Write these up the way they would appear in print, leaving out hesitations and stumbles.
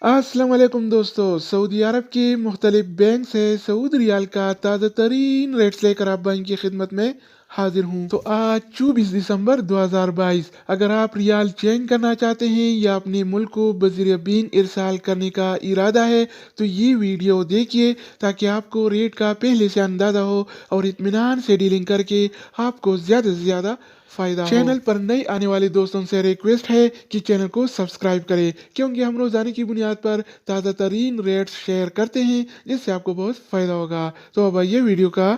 अस्सलाम वालेकुम दोस्तों। सऊदी अरब के मुख्तलिफ बैंक से सऊदी रियाल का ताज़ा तरीन रेट्स लेकर आप भाई की खिदमत में हाजिर हूँ। तो आज 24 दिसंबर 2022, अगर आप रियाल चेंज करना चाहते हैं या अपने मुल्क को बज़रिया इरसाल करने का इरादा है तो ये वीडियो देखिए ताकि आपको रेट का पहले से अंदाज़ा हो और इत्मीनान से डीलिंग करके आपको ज़्यादा से ज़्यादा फायदा हो। चैनल पर नए आने वाले दोस्तों से रिक्वेस्ट है कि चैनल को सब्सक्राइब करें, क्योंकि हम रोजाना की बुनियाद पर ताज़ा तरीन रेट्स शेयर करते हैं जिससे आपको बहुत फायदा होगा। तो अब आइए वीडियो का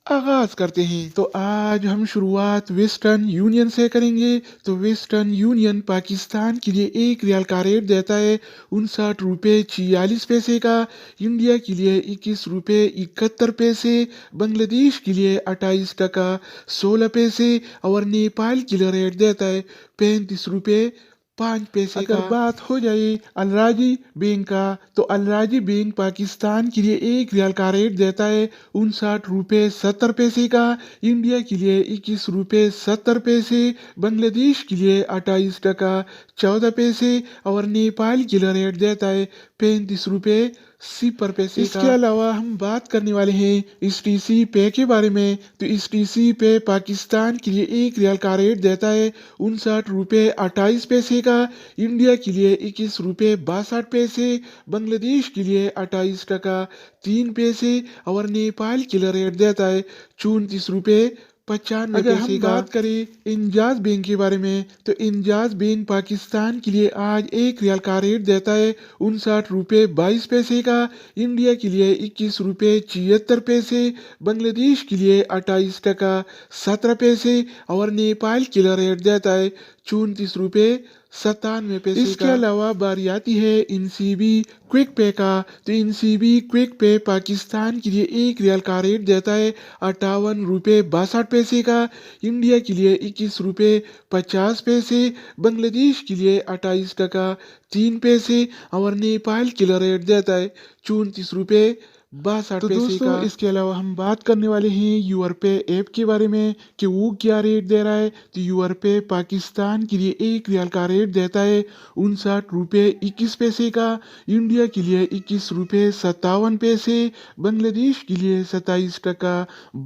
आगाज करते हैं। तो आज हम शुरुआत वेस्टर्न यूनियन से करेंगे। तो वेस्टर्न यूनियन पाकिस्तान के लिए एक रियाल का रेट देता है 59 रुपये 46 पैसे का, इंडिया के लिए 21 रुपये 71 पैसे, बांग्लादेश के लिए 28 टका 16 पैसे और नेपाल के लिए रेट देता है 35 रुपये 5 पैसे का। अगर बात हो जाए अलराजी बैंक का, तो अलराजी बैंक पाकिस्तान के लिए एक रियाल का रेट देता है 59 रुपये 70 पैसे का, इंडिया के लिए 21 रुपये 70 पैसे, बांग्लादेश के लिए 28 टका 14 पैसे और नेपाल के लिए रेट देता है 35 रुपये 0 पैसे का। इसके अलावा हम बात करने वाले हैं STC पे के बारे में। तो STC पे पाकिस्तान के लिए एक रियाल का रेट देता है 59 रुपये 28 पैसे का, इंडिया के लिए 21 रुपये 62 पैसे, बांग्लादेश के लिए 28 टका 3 पैसे और नेपाल के लिए रेट देता है 34 रुपये 95 पैसे का। बात करें इंजाज बैंक के बारे में, तो इंजाज बैंक पाकिस्तान के लिए आज एक रियाल का रेट देता है 59 रुपये 22 पैसे का, इंडिया के लिए 21 रुपये 76 पैसे, बांग्लादेश के लिए 28 टका 17 पैसे और नेपाल के लिए रेट देता है 34 रुपये 97 पैसे। इसके अलावा बारी आती है इनसीबी क्विक पे का। तो इनसीबी क्विक पे पाकिस्तान के लिए एक रियाल का रेट देता है 58 रुपये 62 पैसे का, इंडिया के लिए 21 रुपये 50 पैसे, बांग्लादेश के लिए 28 टका 3 पैसे और नेपाल के लिए रेट देता है 34 रुपये 62 पैसे का। इसके अलावा हम बात करने वाले हैं यूरपे ऐप के बारे में कि वो क्या रेट दे रहा है। तो यूरपे पाकिस्तान के लिए एक रियाल का रेट देता है 59 रुपये 21 पैसे का, इंडिया के लिए 21 रुपये 57 पैसे, बांग्लादेश के लिए 27 टका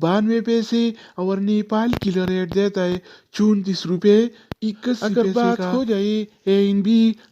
92 पैसे और नेपाल के लिए रेट देता है 34 रुपये 81 पैसे। अगर बात हो जाए ANB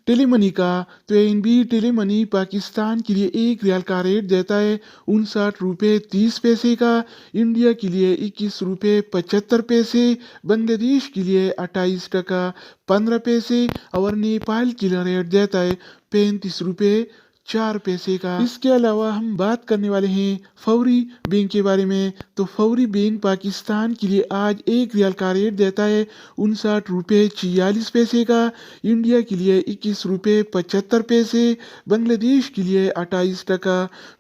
टेलीमनी का, तो ANB टेलीमनी पाकिस्तान के लिए एक रियाल का रेट देता है 59 रुपये 30 पैसे का, इंडिया के लिए 21 रुपये 75 पैसे, बांग्लादेश के लिए 28 टका 15 पैसे और नेपाल के लिए रेट देता है 35 रुपये 4 पैसे का। इसके अलावा हम बात करने वाले हैं फौरी बैंक के बारे में। तो फौरी बैंक पाकिस्तान के लिए आज एक रियाल का रेट देता है 59 रुपये 46 पैसे का, इंडिया के लिए 21 रुपये 75 पैसे, बांग्लादेश के लिए 28 टका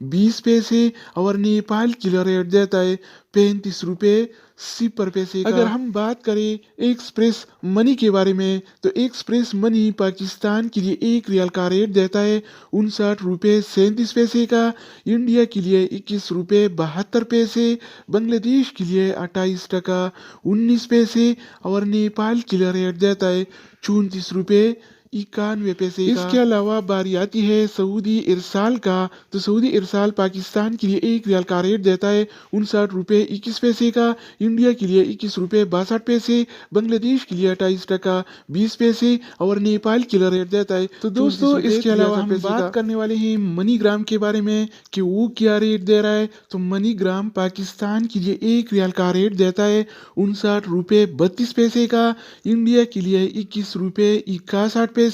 20 पैसे और नेपाल के लिए रेट देता है 35 रुपये 0 पैसे का। अगर हम बात करें एक्सप्रेस मनी के बारे में, तो एक्सप्रेस मनी पाकिस्तान के लिए एक रियाल का रेट देता है 59 रुपये 37 पैसे का, इंडिया के लिए 21 रुपये 72 पैसे, बांग्लादेश के लिए 28 टका 19 पैसे और नेपाल के लिए रेट देता है 34 रुपये 91 पैसे का। इसके अलावा बारी आती है सऊदी इरसाल का। तो सऊदी इरसाल पाकिस्तान के लिए एक रियाल का रेट देता है 59 रुपये 21 पैसे का, इंडिया के लिए 21 रुपये 62 पैसे, बांग्लादेश के लिए 28 टका 20 पैसे और नेपाल के लिए रेट देता है। तो दोस्तों इसके अलावा हम बात करने वाले हैं मनीग्राम के बारे में कि वो क्या रेट दे रहा है। तो मनीग्राम पाकिस्तान के लिए एक रियाल का रेट देता है 59 रुपये 32 पैसे का, इंडिया के लिए 21 रुपये 61 पैसे,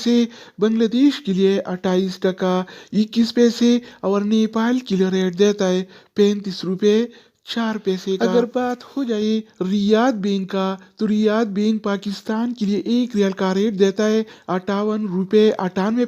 बांग्लादेश के लिए 28 टका 21 पैसे और नेपाल के लिए रेट देता है 35 रुपये 4 पैसे का। अगर बात हो जाए रियाद बैंक का, तो रियाद बैंक पाकिस्तान के लिए एक रियाल का रेट देता है 58 रुपये 98